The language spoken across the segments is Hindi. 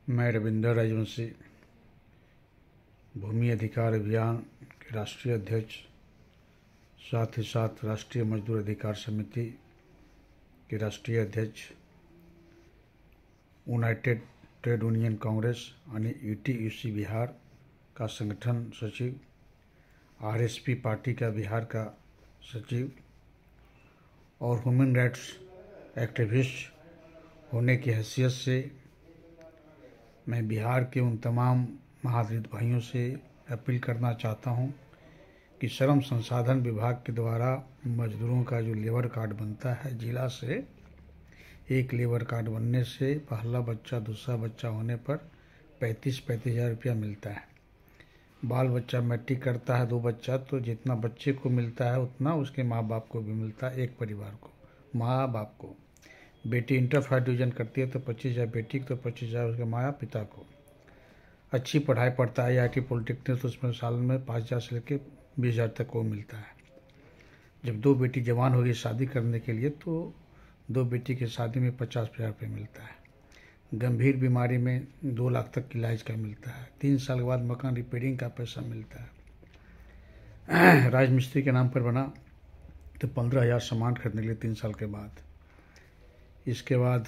मैं रविंदर राजवंशी भूमि अधिकार अभियान के राष्ट्रीय अध्यक्ष, साथ ही साथ राष्ट्रीय मजदूर अधिकार समिति के राष्ट्रीय अध्यक्ष, यूनाइटेड ट्रेड यूनियन कांग्रेस यानी यूटीयूसी बिहार का संगठन सचिव, आरएसपी पार्टी का बिहार का सचिव और ह्यूमन राइट्स एक्टिविस्ट होने की हैसियत से मैं बिहार के उन तमाम महादलित भाइयों से अपील करना चाहता हूं कि श्रम संसाधन विभाग के द्वारा मजदूरों का जो लेबर कार्ड बनता है, जिला से एक लेबर कार्ड बनने से पहला बच्चा दूसरा बच्चा होने पर 35 हज़ार रुपया मिलता है। बाल बच्चा मैट्रिक करता है 2 बच्चा, तो जितना बच्चे को मिलता है उतना उसके माँ बाप को भी मिलता है, एक परिवार को, माँ बाप को। बेटी इंटर फर्स्ट डिवीजन करती है तो 25,000 बेटी तो 25,000 उसके माँ पिता को। अच्छी पढ़ाई पढ़ता है IIT पॉलिटेक्निक तो उसमें साल में 5,000 से लेकर 20,000 तक को मिलता है। जब 2 बेटी जवान होगी शादी करने के लिए तो 2 बेटी की शादी में 50,000 रुपये मिलता है। गंभीर बीमारी में 2 लाख तक की इलाज का मिलता है। 3 साल के बाद मकान रिपेयरिंग का पैसा मिलता है। राजमिस्त्री के नाम पर बना तो 15,000 सामान खरीदने के लिए 3 साल के बाद। इसके बाद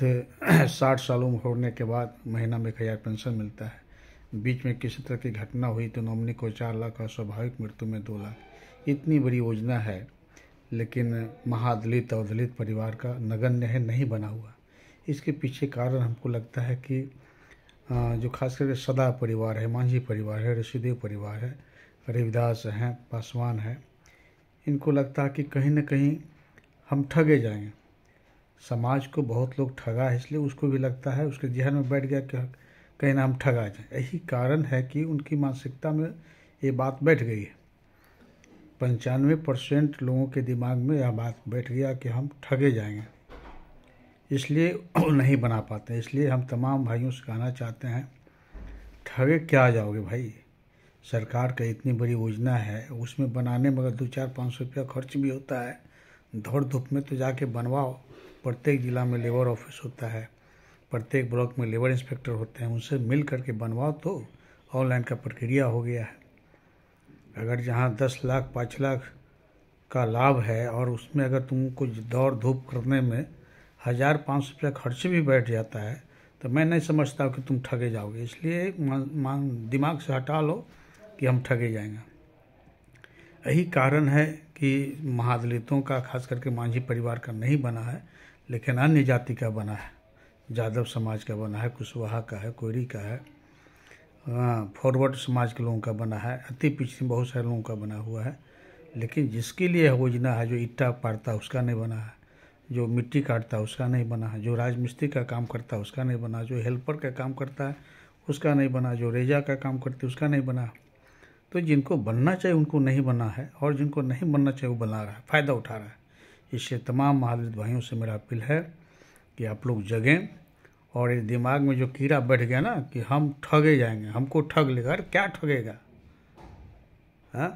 60 साल उम्र होने के बाद महीना में 1,000 पेंशन मिलता है। बीच में किसी तरह की घटना हुई तो नॉमिनी को 4 लाख और स्वाभाविक मृत्यु में 2 लाख। इतनी बड़ी योजना है, लेकिन महादलित और दलित परिवार का नगण्य है, नहीं बना हुआ। इसके पीछे कारण हमको लगता है कि जो खास करके सदा परिवार है, मांझी परिवार है, ऋषिदेव परिवार है, रविदास हैं, पासवान है, इनको लगता है कि कहीं न कहीं हम ठगे जाएंगे। समाज को बहुत लोग ठगा है, इसलिए उसको भी लगता है, उसके जहन में बैठ गया कि कहीं ना हम ठगा जाए। यही कारण है कि उनकी मानसिकता में ये बात बैठ गई है। 95% लोगों के दिमाग में यह बात बैठ गया कि हम ठगे जाएंगे, इसलिए नहीं बना पाते। इसलिए हम तमाम भाइयों से कहना चाहते हैं, ठगे क्या जाओगे भाई। सरकार का इतनी बड़ी योजना है, उसमें बनाने में अगर 200-400-500 रुपया खर्च भी होता है, दौड़ धूप में तो जाके बनवाओ। प्रत्येक जिला में लेबर ऑफिस होता है, प्रत्येक ब्लॉक में लेबर इंस्पेक्टर होते हैं, उनसे मिल करके बनवाओ तो ऑनलाइन का प्रक्रिया हो गया है। अगर जहाँ 10 लाख 5 लाख का लाभ है और उसमें अगर तुमको दौड़ धूप करने में 1,000-500 रुपया खर्च भी बैठ जाता है तो मैं नहीं समझता कि तुम ठगे जाओगे। इसलिए दिमाग से हटा लो कि हम ठगे जाएंगे। यही कारण है कि महादलितों का, खास करके मांझी परिवार का नहीं बना है, लेकिन अन्य जाति का बना है, यादव समाज का बना है, कुशवाहा का है, कोयरी का है, फॉरवर्ड समाज के लोगों का बना है, अति पिछड़ी बहुत सारे लोगों का बना हुआ है। लेकिन जिसके लिए योजना है, जो ईंटा पाड़ता है उसका नहीं बना है, जो मिट्टी काटता है उसका नहीं बना है, जो राजमिस्त्री का काम करता है उसका नहीं बना, जो हेल्पर का काम करता है उसका नहीं बना, जो रेजा का काम करते है उसका नहीं बना। तो जिनको बनना चाहिए उनको नहीं बना है, और जिनको नहीं बनना चाहिए वो बना रहा है, फ़ायदा उठा रहा है। इससे तमाम महादलित भाइयों से मेरा अपील है कि आप लोग जगें, और ये दिमाग में जो कीड़ा बैठ गया ना कि हम ठगे जाएंगे, हमको ठग लेगा। अरे क्या ठगेगा, हाँ।